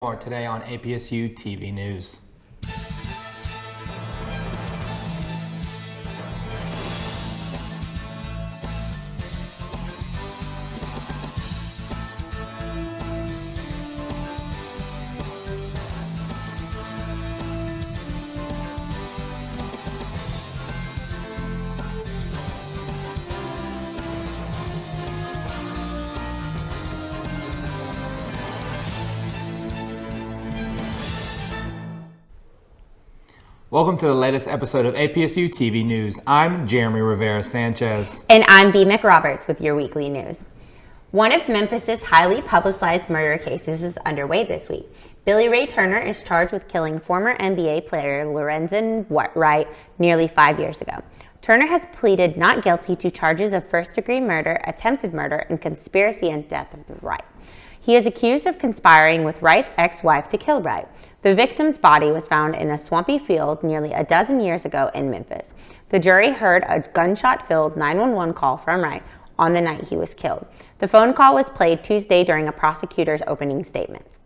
More today on APSU TV News. Welcome to the latest episode of APSU TV News. I'm Jeremy Rivera-Sanchez. And I'm Bea McRoberts with your weekly news. One of Memphis's highly publicized murder cases is underway this week. Billy Ray Turner is charged with killing former NBA player Lorenzen Wright nearly 5 years ago. Turner has pleaded not guilty to charges of first-degree murder, attempted murder, and conspiracy and death of Wright. He is accused of conspiring with Wright's ex-wife to kill Wright. The victim's body was found in a swampy field nearly a dozen years ago in Memphis. The jury heard a gunshot-filled 911 call from Wright on the night he was killed. The phone call was played Tuesday during a prosecutor's opening statements.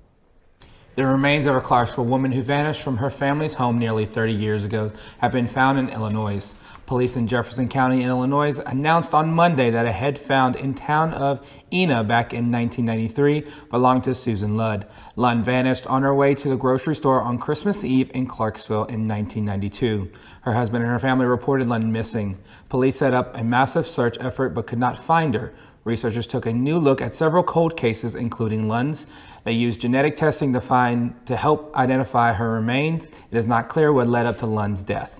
The remains of a Clarksville woman who vanished from her family's home nearly 30 years ago have been found in Illinois. Police in Jefferson County, Illinois, announced on Monday that a head found in town of Ena back in 1993 belonged to Susan Ludd. Ludd vanished on her way to the grocery store on Christmas Eve in Clarksville in 1992. Her husband and her family reported Ludd missing. Police set up a massive search effort but could not find her. Researchers took a new look at several cold cases, including Ludd's. They used genetic testing to help identify her remains. It is not clear what led up to Ludd's death.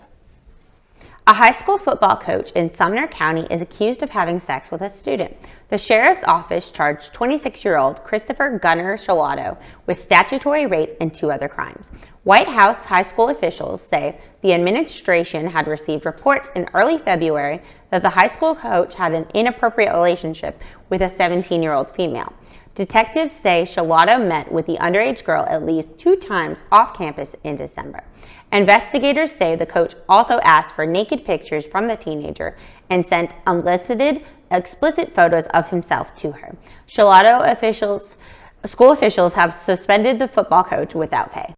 A high school football coach in Sumner County is accused of having sex with a student. The sheriff's office charged 26-year-old Christopher Gunner Schuhart with statutory rape and 2 other crimes. White House high school officials say the administration had received reports in early February that the high school coach had an inappropriate relationship with a 17-year-old female. Detectives say Schuhart met with the underage girl at least 2 times off campus in December. Investigators say the coach also asked for naked pictures from the teenager and sent unsolicited, explicit photos of himself to her. School officials have suspended the football coach without pay.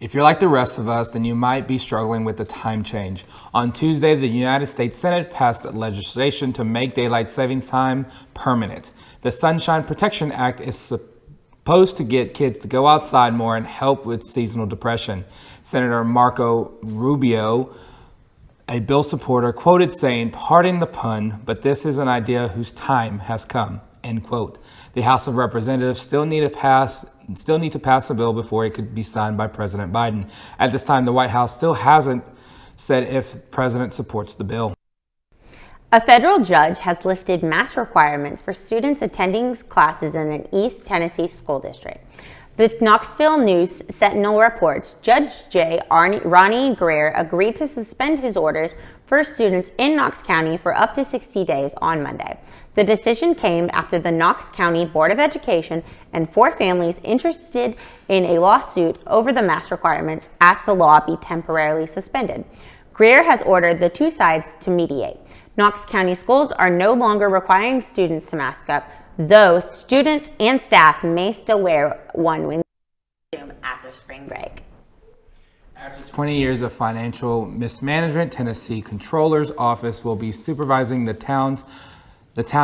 If you're like the rest of us, then you might be struggling with the time change. On Tuesday, the United States Senate passed legislation to make daylight savings time permanent. The Sunshine Protection Act is supposed to get kids to go outside more and help with seasonal depression. Senator Marco Rubio, a bill supporter, quoted saying, "Pardon the pun, but this is an idea whose time has come," end quote. The House of Representatives still need to pass a bill before it could be signed by President Biden. At this time, the White House still hasn't said if the president supports the bill. A federal judge has lifted mask requirements for students attending classes in an East Tennessee school district. The Knoxville News Sentinel reports Judge Ronnie Greer agreed to suspend his orders for students in Knox County for up to 60 days on Monday. The decision came after the Knox County Board of Education and 4 families interested in a lawsuit over the mask requirements asked the law be temporarily suspended. Greer has ordered the 2 sides to mediate. Knox County schools are no longer requiring students to mask up, though students and staff may still wear one when after spring break. After 20 years of financial mismanagement, Tennessee Comptroller's Office will be supervising the town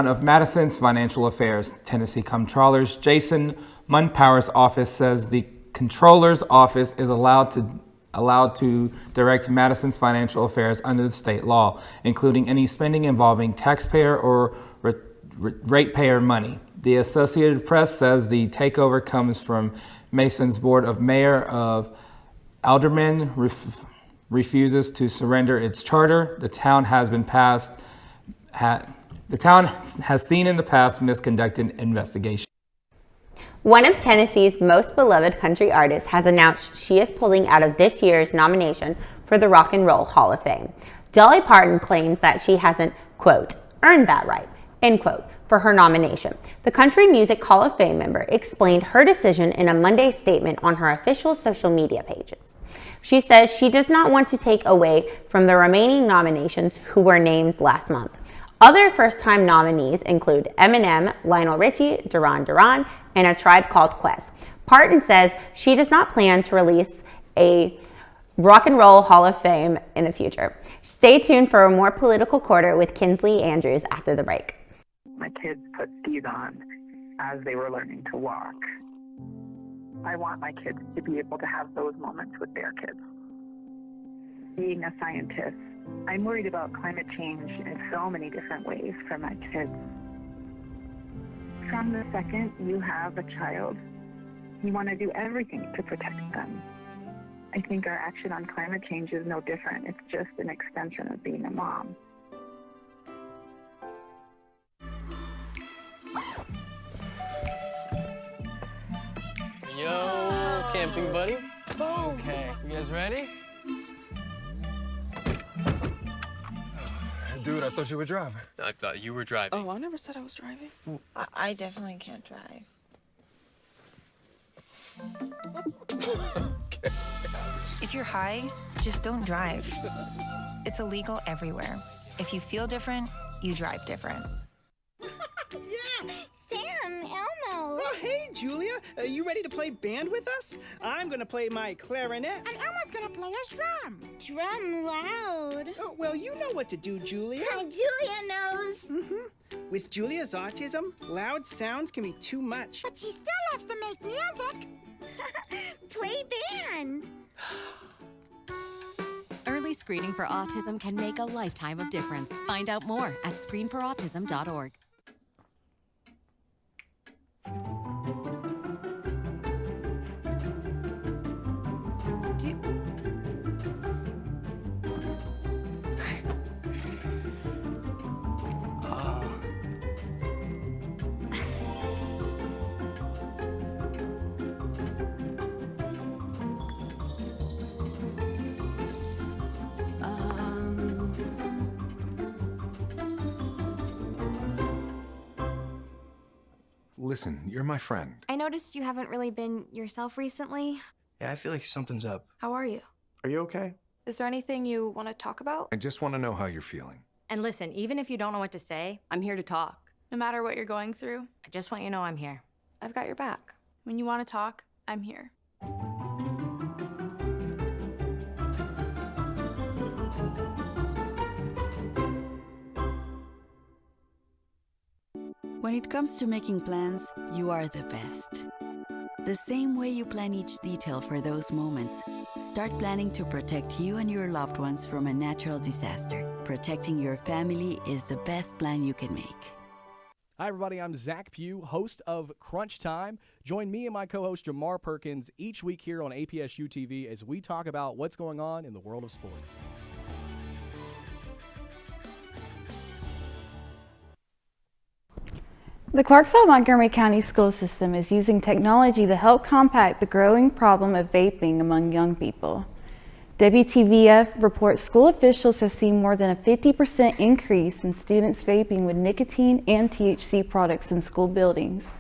of Madison's financial affairs. Tennessee Comptroller's Jason Munpower's office says the Comptroller's Office is allowed to direct Madison's financial affairs under the state law, including any spending involving taxpayer or ratepayer money. The Associated Press says the takeover comes from Mason's board of mayor of aldermen refuses to surrender its charter. The town has seen in the past misconducted investigation. One of Tennessee's most beloved country artists has announced she is pulling out of this year's nomination for the Rock and Roll Hall of Fame. Dolly Parton claims that she hasn't, quote, earned that right, end quote, for her nomination. The Country Music Hall of Fame member explained her decision in a Monday statement on her official social media pages. She says she does not want to take away from the remaining nominations who were named last month. Other first-time nominees include Eminem, Lionel Richie, Duran Duran, and A Tribe Called Quest. Parton says she does not plan to release a Rock and Roll Hall of Fame in the future. Stay tuned for a more political quarter with Kinsley Andrews after the break. My kids put skis on as they were learning to walk. I want my kids to be able to have those moments with their kids. Being a scientist, I'm worried about climate change in so many different ways for my kids. From the second you have a child, you want to do everything to protect them. I think our action on climate change is no different. It's just an extension of being a mom. Yo, camping buddy. Okay, you guys ready? Dude, I thought you were driving. I thought you were driving. Oh, I never said I was driving. I definitely can't drive. If you're high, just don't drive. It's illegal everywhere. If you feel different, you drive different. Yeah! Sam, Elmo! Oh, hey, Julia. Are you ready to play band with us? I'm gonna play my clarinet. And Elmo's gonna play his drum. Drum loud. Oh, well, you know what to do, Julia. Julia knows. With Julia's autism, loud sounds can be too much. But she still loves to make music. Play band. Early screening for autism can make a lifetime of difference. Find out more at screenforautism.org. Listen, you're my friend. I noticed you haven't really been yourself recently. Yeah, I feel like something's up. How are you? Are you okay? Is there anything you want to talk about? I just want to know how you're feeling. And listen, even if you don't know what to say, I'm here to talk. No matter what you're going through, I just want you to know I'm here. I've got your back. When you want to talk, I'm here. When it comes to making plans, you are the best. The same way you plan each detail for those moments, start planning to protect you and your loved ones from a natural disaster. Protecting your family is the best plan you can make. Hi, everybody. I'm Zach Pugh, host of Crunch Time. Join me and my co-host Jahmar Perkins each week here on APSU TV as we talk about what's going on in the world of sports. The Clarksville-Montgomery County school system is using technology to help combat the growing problem of vaping among young people. WTVF reports school officials have seen more than a 50% increase in students vaping with nicotine and THC products in school buildings.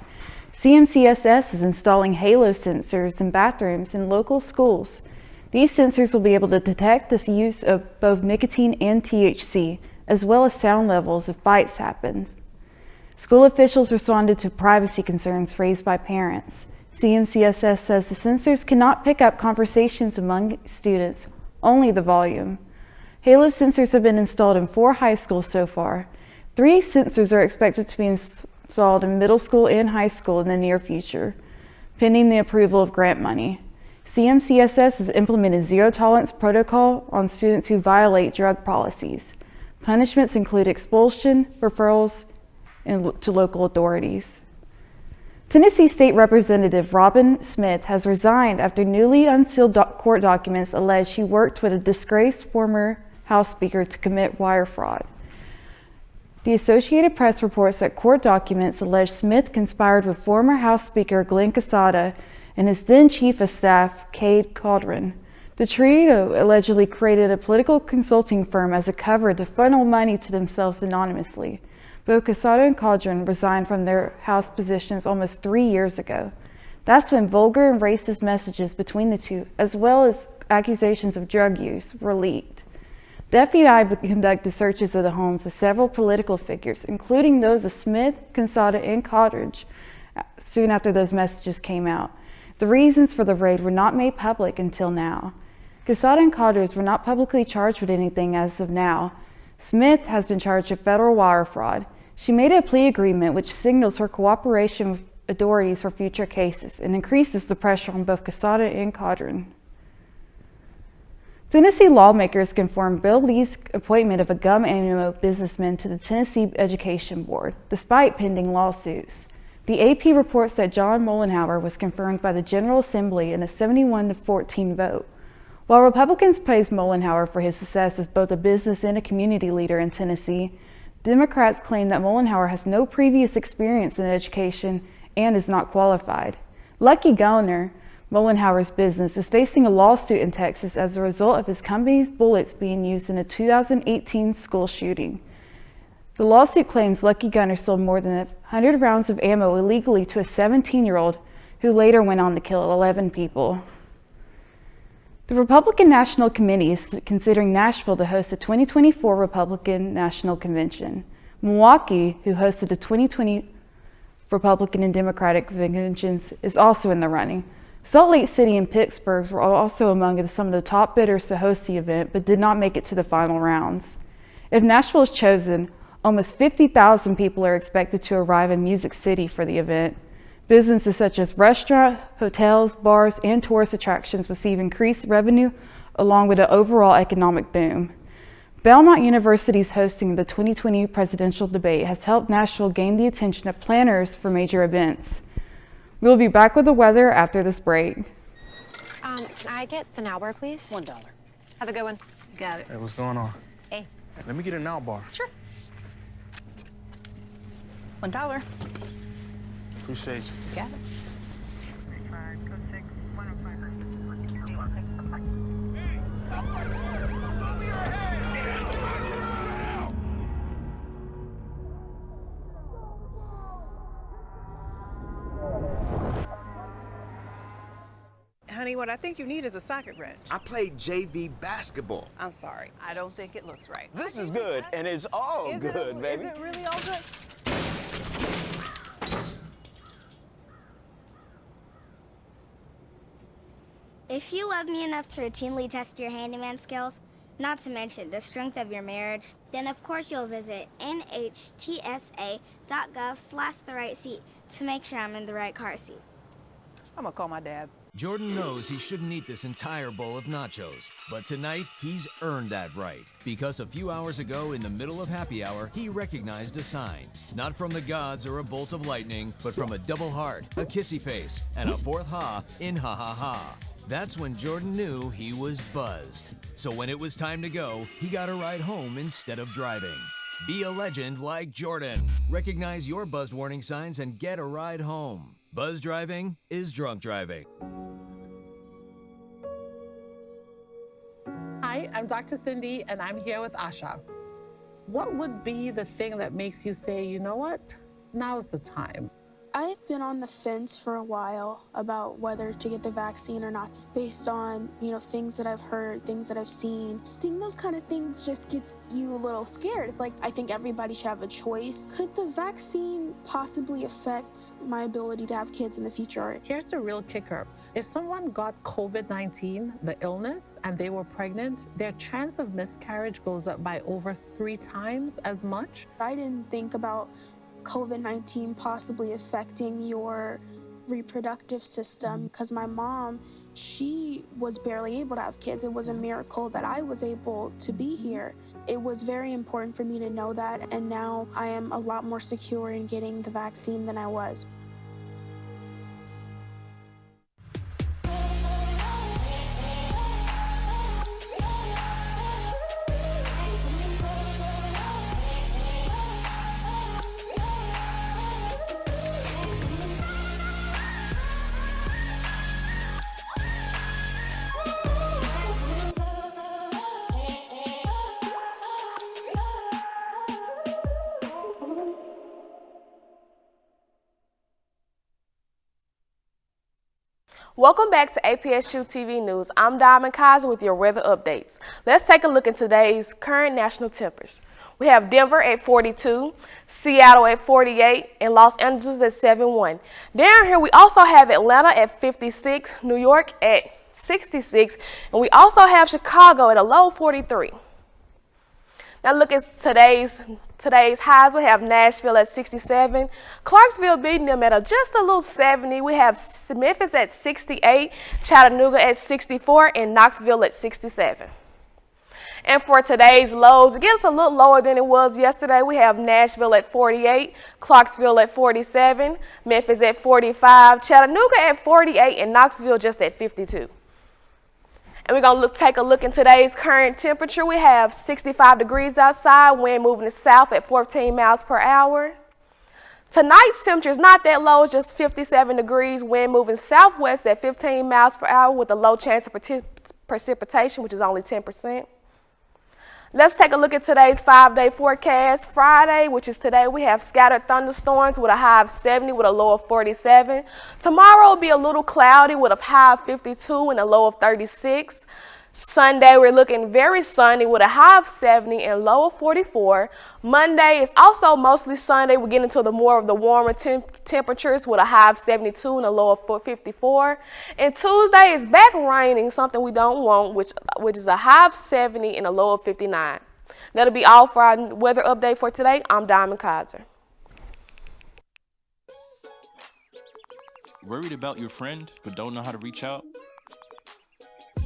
CMCSS is installing halo sensors in bathrooms in local schools. These sensors will be able to detect the use of both nicotine and THC, as well as sound levels if fights happen. School officials responded to privacy concerns raised by parents. CMCSS says the sensors cannot pick up conversations among students, only the volume. Halo sensors have been installed in 4 high schools so far. 3 sensors are expected to be installed in middle school and high school in the near future, pending the approval of grant money. CMCSS has implemented zero-tolerance protocol on students who violate drug policies. Punishments include expulsion, referrals, to local authorities. Tennessee State Representative Robin Smith has resigned after newly unsealed court documents allege she worked with a disgraced former House Speaker to commit wire fraud. The Associated Press reports that court documents allege Smith conspired with former House Speaker Glenn Quesada and his then Chief of Staff, Cade Caldron. The trio allegedly created a political consulting firm as a cover to funnel money to themselves anonymously. Both Quesada and Caldron resigned from their House positions almost 3 years ago. That's when vulgar and racist messages between the two, as well as accusations of drug use, were leaked. The FBI conducted searches of the homes of several political figures, including those of Smith, Quesada, and Caldron, soon after those messages came out. The reasons for the raid were not made public until now. Quesada and Calder's were not publicly charged with anything as of now. Smith has been charged with federal wire fraud. She made a plea agreement which signals her cooperation with authorities for future cases and increases the pressure on both Quesada and Calder. Tennessee lawmakers confirmed Bill Lee's appointment of a gum ammo businessman to the Tennessee Education Board, despite pending lawsuits. The AP reports that John Mollenhauer was confirmed by the General Assembly in a 71-14 vote. While Republicans praise Mollenhauer for his success as both a business and a community leader in Tennessee, Democrats claim that Mollenhauer has no previous experience in education and is not qualified. Lucky Gunner, Mollenhauer's business, is facing a lawsuit in Texas as a result of his company's bullets being used in a 2018 school shooting. The lawsuit claims Lucky Gunner sold more than 100 rounds of ammo illegally to a 17-year-old who later went on to kill 11 people. The Republican National Committee is considering Nashville to host the 2024 Republican National Convention. Milwaukee, who hosted the 2020 Republican and Democratic conventions, is also in the running. Salt Lake City and Pittsburgh were also among some of the top bidders to host the event, but did not make it to the final rounds. If Nashville is chosen, almost 50,000 people are expected to arrive in Music City for the event. Businesses such as restaurants, hotels, bars, and tourist attractions receive increased revenue along with an overall economic boom. Belmont University's hosting the 2020 presidential debate has helped Nashville gain the attention of planners for major events. We'll be back with the weather after this break. Can I get the now bar, please? $1. Have a good one. Got it. Hey, what's going on? Hey. Let me get a now bar. Sure. $1. Appreciate you. Got it. Honey, what I think you need is a socket wrench. I played JV basketball. I'm sorry. I don't think it looks right. This is good, and it's all good, baby. Is it really all good? If you love me enough to routinely test your handyman skills, not to mention the strength of your marriage, then of course you'll visit nhtsa.gov/therightseat to make sure I'm in the right car seat. I'm gonna call my dad. Jordan knows he shouldn't eat this entire bowl of nachos, but tonight he's earned that right. Because a few hours ago in the middle of happy hour, he recognized a sign. Not from the gods or a bolt of lightning, but from a double heart, a kissy face, and a fourth ha in ha ha ha. That's when Jordan knew he was buzzed. So when it was time to go, he got a ride home instead of driving. Be a legend like Jordan. Recognize your buzzed warning signs and get a ride home. Buzz driving is drunk driving. Hi, I'm Dr. Cindy, and I'm here with Asha. What would be the thing that makes you say, you know what, now's the time? I've been on the fence for a while about whether to get the vaccine or not, based on, things that I've heard, things that I've seen. Seeing those kind of things just gets you a little scared. It's like, I think everybody should have a choice. Could the vaccine possibly affect my ability to have kids in the future? Here's the real kicker. If someone got COVID-19, the illness, and they were pregnant, their chance of miscarriage goes up by over 3 times as much. I didn't think about COVID-19 possibly affecting your reproductive system, because my mom, she was barely able to have kids. It was a miracle that I was able to be here. It was very important for me to know that, and now I am a lot more secure in getting the vaccine than I was. Welcome back to APSU TV News. I'm Diamond Kizer with your weather updates. Let's take a look at today's current national temperatures. We have Denver at 42, Seattle at 48, and Los Angeles at 71. Down here, we also have Atlanta at 56, New York at 66, and we also have Chicago at a low 43. Now look at today's highs. We have Nashville at 67, Clarksville beating them at just a little 70. We have Memphis at 68, Chattanooga at 64, and Knoxville at 67. And for today's lows, it gets a little lower than it was yesterday. We have Nashville at 48, Clarksville at 47, Memphis at 45, Chattanooga at 48, and Knoxville just at 52. And we're going to take a look in today's current temperature. We have 65 degrees outside, wind moving to south at 14 miles per hour. Tonight's temperature is not that low, it's just 57 degrees, wind moving southwest at 15 miles per hour with a low chance of precipitation, which is only 10%. Let's take a look at today's 5-day forecast. Friday, which is today, we have scattered thunderstorms with a high of 70 with a low of 47. Tomorrow will be a little cloudy with a high of 52 and a low of 36. Sunday, we're looking very sunny with a high of 70 and low of 44. Monday is also mostly sunny. We get into the more of the warmer temperatures with a high of 72 and a low of 54. And Tuesday is back raining, something we don't want, which is a high of 70 and a low of 59. That'll be all for our weather update for today. I'm Diamond Kizer. Worried about your friend but don't know how to reach out?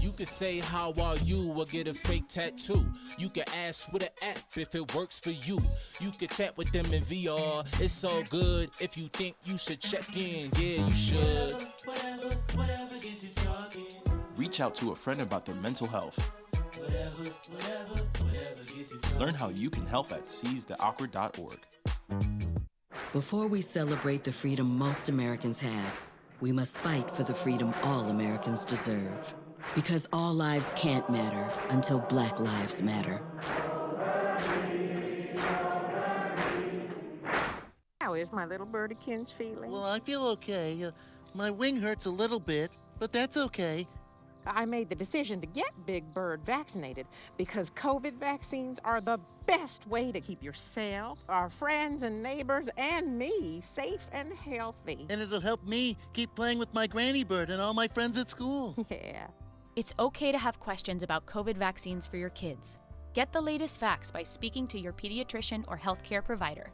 You can say how are you or get a fake tattoo. You can ask with an app if it works for you. You can chat with them in VR. It's so good. If you think you should check in, yeah, you should. Whatever gets you talking. Reach out to a friend about their mental health. Whatever gets you talking. Learn how you can help at seizetheawkward.org. Before we celebrate the freedom most Americans have, we must fight for the freedom all Americans deserve. Because all lives can't matter until Black lives matter. How is my little birdykins feeling? Well, I feel okay. My wing hurts a little bit, but that's okay. I made the decision to get Big Bird vaccinated because COVID vaccines are the best way to keep yourself, our friends and neighbors, and me safe and healthy. And it'll help me keep playing with my granny bird and all my friends at school. Yeah. It's okay to have questions about COVID vaccines for your kids. Get the latest facts by speaking to your pediatrician or healthcare provider.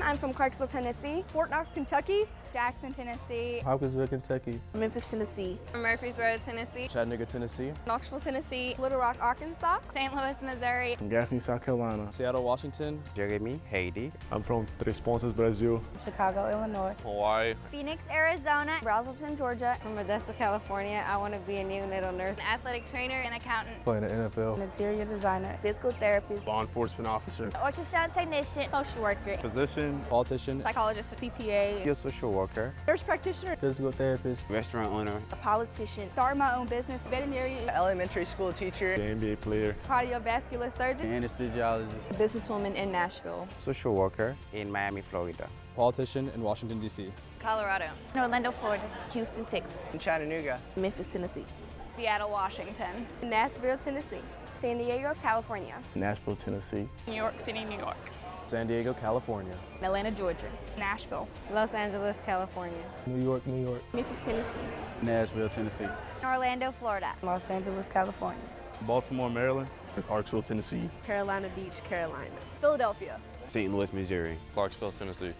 I'm from Clarksville, Tennessee. Fort Knox, Kentucky. Jackson, Tennessee. Hopkinsville, Kentucky. Memphis, Tennessee. Murfreesboro, Tennessee. Chattanooga, Tennessee. Knoxville, Tennessee. Little Rock, Arkansas. St. Louis, Missouri. Gaffney, South Carolina. Seattle, Washington. Jeremy, Haiti. I'm from Três Pontas, Brazil. Chicago, Illinois. Hawaii. Phoenix, Arizona. Brazelton, Georgia. From Modesto, California. I want to be a neonatal nurse. An athletic trainer and accountant. Playing the NFL. An interior designer. Physical therapist. Law enforcement officer. Ultrasound technician. Social worker. Physician. Politician. Psychologist. CPA. Your social worker. Nurse practitioner. Physical therapist. Restaurant owner. A politician. Start my own business. Veterinarian. Elementary school teacher. The NBA player. Cardiovascular surgeon. Anesthesiologist. Businesswoman in Nashville. Social worker in Miami, Florida. Politician in Washington, D.C. Colorado. Orlando, Florida. Houston, Texas. Chattanooga. Memphis, Tennessee. Seattle, Washington. Nashville, Tennessee. San Diego, California. Nashville, Tennessee. New York City, New York. San Diego, California. Atlanta, Georgia. Nashville. Los Angeles, California. New York, New York. Memphis, Tennessee. Nashville, Tennessee. Orlando, Florida. Los Angeles, California. Baltimore, Maryland. Clarksville, Tennessee. Carolina Beach, Carolina. Philadelphia. St. Louis, Missouri. Clarksville, Tennessee.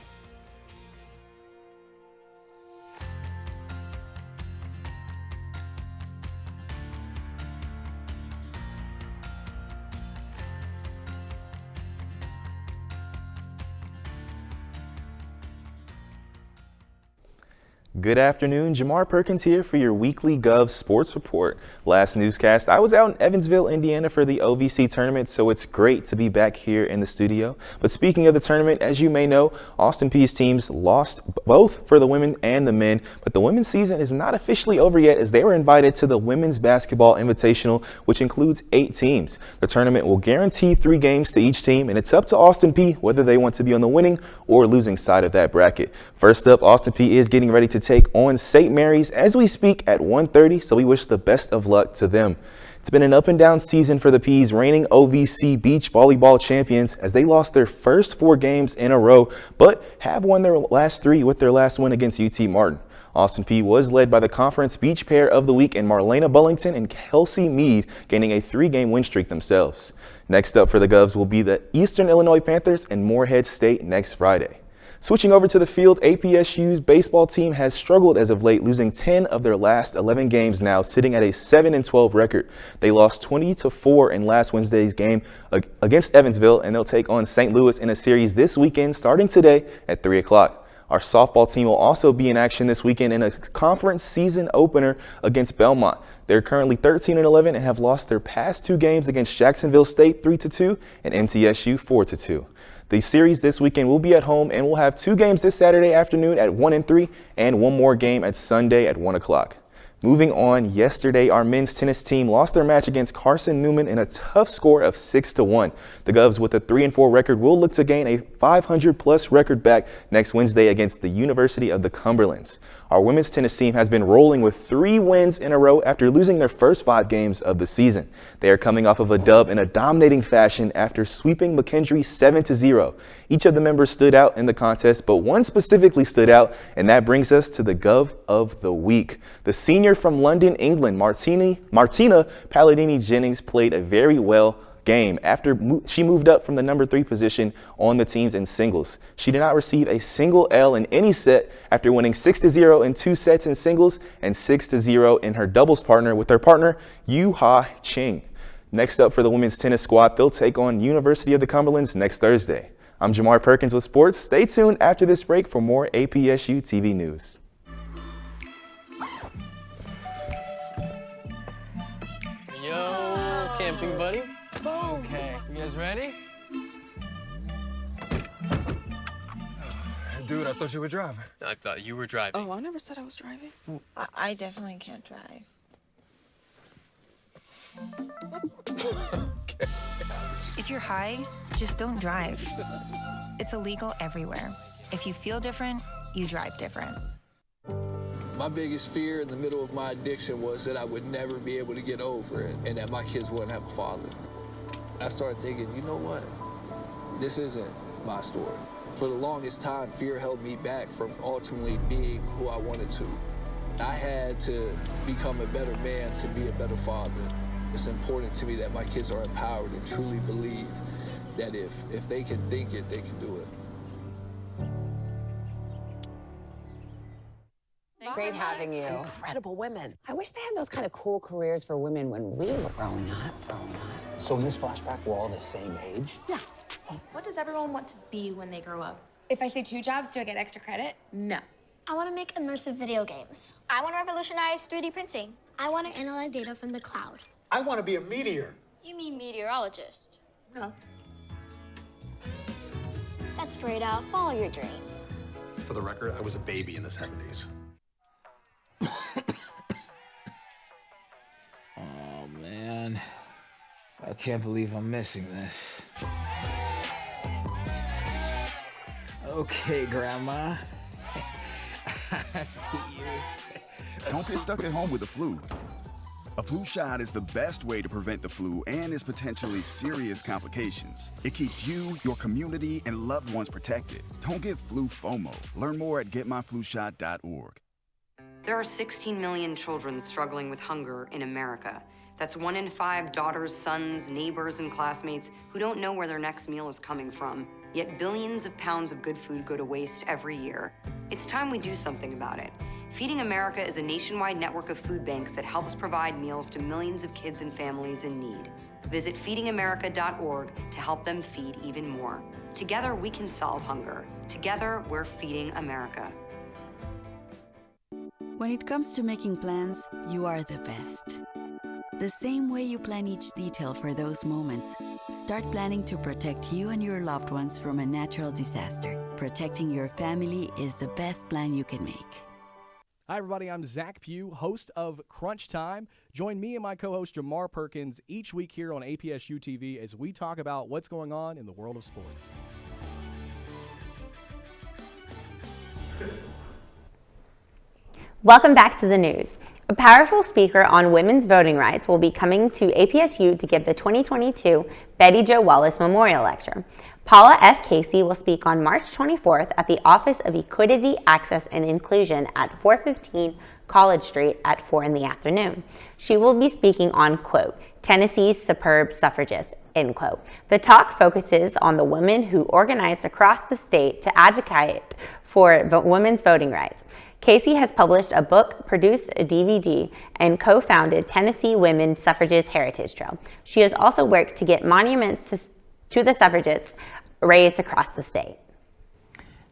Good afternoon, Jahmar Perkins here for your weekly Gov Sports Report. Last newscast, I was out in Evansville, Indiana for the OVC tournament, so it's great to be back here in the studio. But speaking of the tournament, as you may know, Austin Peay's teams lost both for the women and the men, but the women's season is not officially over yet as they were invited to the Women's Basketball Invitational, which includes 8 teams. The tournament will guarantee 3 games to each team, and it's up to Austin Peay whether they want to be on the winning or losing side of that bracket. First up, Austin Peay is getting ready to to take on St. Mary's as we speak at 1:30, so we wish the best of luck to them. It's been an up-and-down season for the Peay's reigning OVC beach volleyball champions as they lost their first 4 games in a row, but have won their last 3 with their last win against UT Martin. Austin Peay was led by the conference beach pair of the week in Marlena Bullington and Kelsey Mead, gaining a 3-game win streak themselves. Next up for the Govs will be the Eastern Illinois Panthers and Morehead State next Friday. Switching over to the field, APSU's baseball team has struggled as of late, losing 10 of their last 11 games now, sitting at a 7-12 record. They lost 20-4 in last Wednesday's game against Evansville, and they'll take on St. Louis in a series this weekend starting today at 3 o'clock. Our softball team will also be in action this weekend in a conference season opener against Belmont. They're currently 13-11 and have lost their past 2 games against Jacksonville State 3-2 and MTSU 4-2. The series this weekend will be at home and will have 2 games this Saturday afternoon at 1 and 3 and 1 more game at Sunday at 1 o'clock. Moving on, yesterday our men's tennis team lost their match against Carson Newman in a tough score of 6-1. The Govs with a 3-4 record will look to gain a 500-plus record back next Wednesday against the University of the Cumberlands. Our women's tennis team has been rolling with 3 wins in a row after losing their first 5 games of the season. They are coming off of a dub in a dominating fashion after sweeping McKendree 7-0. Each of the members stood out in the contest, but one specifically stood out, and that brings us to the Gov of the Week. The senior from London, England, Martina Palladini Jennings, played a very well game after she moved up from the number 3 position on the teams in singles. She did not receive a single L in any set after winning 6-0 in 2 sets in singles and 6-0 in her doubles partner with her partner Yu Ha Ching. Next up for the women's tennis squad, they'll take on University of the Cumberlands next Thursday. I'm Jahmar Perkins with sports. Stay tuned after this break for more APSU TV news. Yo, camping buddy. Okay, you guys ready? Dude, I thought you were driving. I thought you were driving. Oh, I never said I was driving. I definitely can't drive. If you're high, just don't drive. It's illegal everywhere. If you feel different, you drive different. My biggest fear in the middle of my addiction was that I would never be able to get over it and that my kids wouldn't have a father. I started thinking, you know what? This isn't my story. For the longest time, fear held me back from ultimately being who I wanted to. I had to become a better man to be a better father. It's important to me that my kids are empowered and truly believe that if they can think it, they can do it. Great having you. Incredible women. I wish they had those kind of cool careers for women when we were growing up. So in this flashback, we're all the same age? Yeah. What does everyone want to be when they grow up? If I say 2 jobs, do I get extra credit? No. I want to make immersive video games. I want to revolutionize 3D printing. I want to analyze data from the cloud. I want to be a meteor. You mean meteorologist? No. That's great, Al. Follow your dreams. For the record, I was a baby in the 70s. Oh, man. I can't believe I'm missing this. Okay, Grandma. I see you. Don't get stuck at home with the flu. A flu shot is the best way to prevent the flu and its potentially serious complications. It keeps you, your community, and loved ones protected. Don't get flu FOMO. Learn more at getmyflushot.org. There are 16 million children struggling with hunger in America. That's 1 in 5 daughters, sons, neighbors, and classmates who don't know where their next meal is coming from. Yet billions of pounds of good food go to waste every year. It's time we do something about it. Feeding America is a nationwide network of food banks that helps provide meals to millions of kids and families in need. Visit feedingamerica.org to help them feed even more. Together, we can solve hunger. Together, we're feeding America. When it comes to making plans, you are the best. The same way you plan each detail for those moments, start planning to protect you and your loved ones from a natural disaster. Protecting your family is the best plan you can make. Hi, everybody. I'm Zach Pugh, host of Crunch Time. Join me and my co-host Jahmar Perkins each week here on APSU TV as we talk about what's going on in the world of sports. Welcome back to the news. A powerful speaker on women's voting rights will be coming to APSU to give the 2022 Betty Jo Wallace Memorial Lecture. Paula F. Casey will speak on March 24th at the Office of Equity, Access, and Inclusion at 415 College Street at 4 in the afternoon. She will be speaking on, quote, Tennessee's superb suffragists, end quote. The talk focuses on the women who organized across the state to advocate for women's voting rights. Casey has published a book, produced a DVD, and co-founded Tennessee Women Suffragists Heritage Trail. She has also worked to get monuments to the suffragettes raised across the state.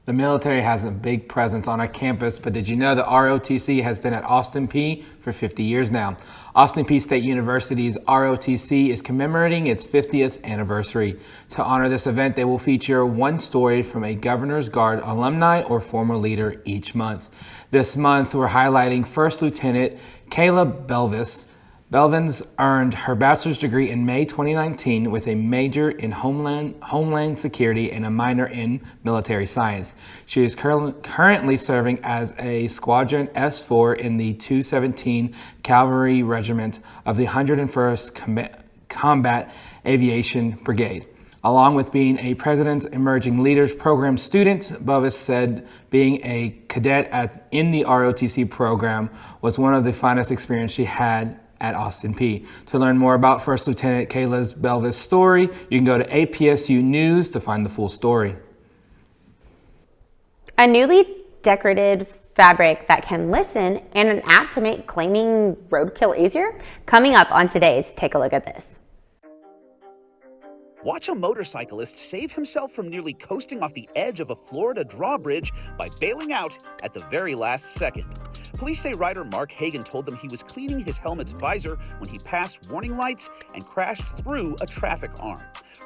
The military has a big presence on our campus, but did you know that ROTC has been at Austin Peay for 50 years now? Austin Peay State University's ROTC is commemorating its 50th anniversary. To honor this event, they will feature one story from a Governor's Guard alumni or former leader each month. This month, we're highlighting First Lieutenant Kayla Belvis. Belvins earned her bachelor's degree in May 2019 with a major in Homeland Security and a minor in Military Science. She is currently serving as a Squadron S4 in the 217 Cavalry Regiment of the 101st Combat Aviation Brigade. Along with being a President's Emerging Leaders Program student, Belvis said being a cadet in the ROTC program was one of the finest experiences she had at Austin Peay. To learn more about First Lieutenant Kayla's Belvis story, you can go to APSU News to find the full story. A newly decorated fabric that can listen and an app to make claiming roadkill easier? Coming up on today's Take a Look at This. Watch a motorcyclist save himself from nearly coasting off the edge of a Florida drawbridge by bailing out at the very last second. Police say rider Mark Hagan told them he was cleaning his helmet's visor when he passed warning lights and crashed through a traffic arm.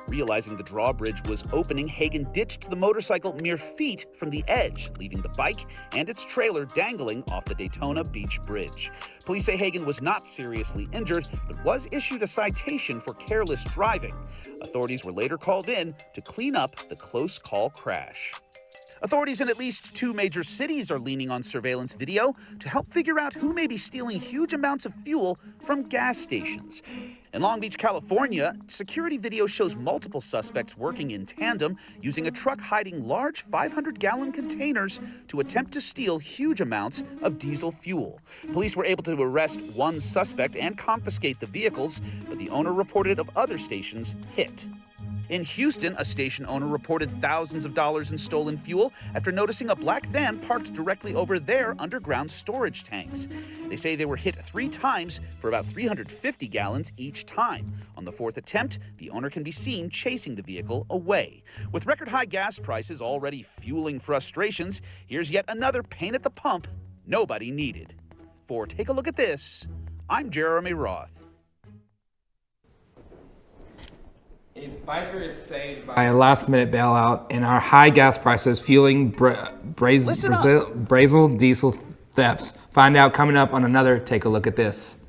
Realizing the drawbridge was opening, Hagan ditched the motorcycle mere feet from the edge, leaving the bike and its trailer dangling off the Daytona Beach Bridge. Police say Hagan was not seriously injured, but was issued a citation for careless driving. Authorities were later called in to clean up the close call crash. Authorities in at least 2 major cities are leaning on surveillance video to help figure out who may be stealing huge amounts of fuel from gas stations. In Long Beach, California, security video shows multiple suspects working in tandem using a truck hiding large 500-gallon containers to attempt to steal huge amounts of diesel fuel. Police were able to arrest one suspect and confiscate the vehicles, but the owner reported of other stations hit. In Houston, a station owner reported thousands of dollars in stolen fuel after noticing a black van parked directly over their underground storage tanks. They say they were hit 3 times for about 350 gallons each time. On the 4th attempt, the owner can be seen chasing the vehicle away. With record-high gas prices already fueling frustrations, here's yet another pain at the pump nobody needed. For Take a Look at This, I'm Jeremy Roth. A biker is saved by a last-minute bailout, and our high gas prices fueling Brazil diesel thefts. Find out coming up on another Take a Look at This.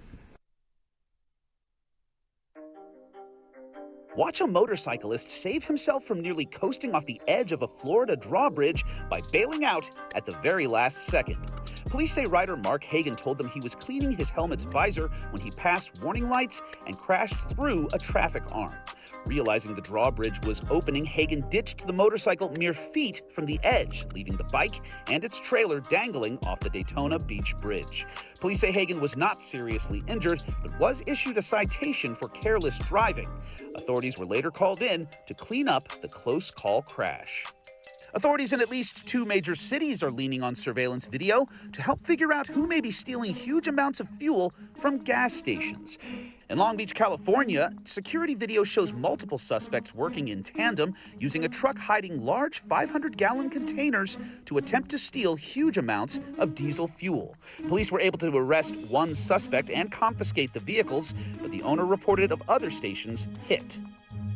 Watch a motorcyclist save himself from nearly coasting off the edge of a Florida drawbridge by bailing out at the very last second. Police say rider Mark Hagan told them he was cleaning his helmet's visor when he passed warning lights and crashed through a traffic arm. Realizing the drawbridge was opening, Hagan ditched the motorcycle mere feet from the edge, leaving the bike and its trailer dangling off the Daytona Beach Bridge. Police say Hagan was not seriously injured, but was issued a citation for careless driving. Authorities were later called in to clean up the close call crash. Authorities in at least 2 major cities are leaning on surveillance video to help figure out who may be stealing huge amounts of fuel from gas stations. In Long Beach, California, security video shows multiple suspects working in tandem using a truck hiding large 500-gallon containers to attempt to steal huge amounts of diesel fuel. Police were able to arrest one suspect and confiscate the vehicles, but the owner reported of other stations hit.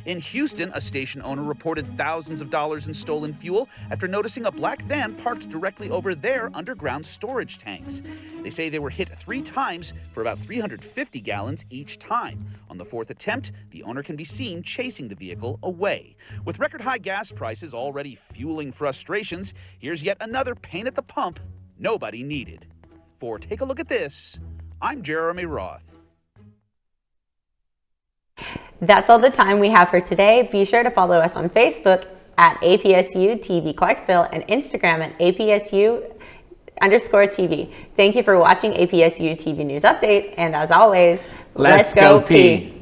In Houston, a station owner reported thousands of dollars in stolen fuel after noticing a black van parked directly over their underground storage tanks. They say they were hit 3 times for about 350 gallons each time. On the 4th attempt, the owner can be seen chasing the vehicle away. With record-high gas prices already fueling frustrations, here's yet another pain at the pump nobody needed. For Take a Look at This, I'm Jeremy Roth. That's all the time we have for today. Be sure to follow us on Facebook at APSU TV Clarksville and Instagram at APSU_TV. Thank you for watching APSU TV News Update, and as always, let's go Peay.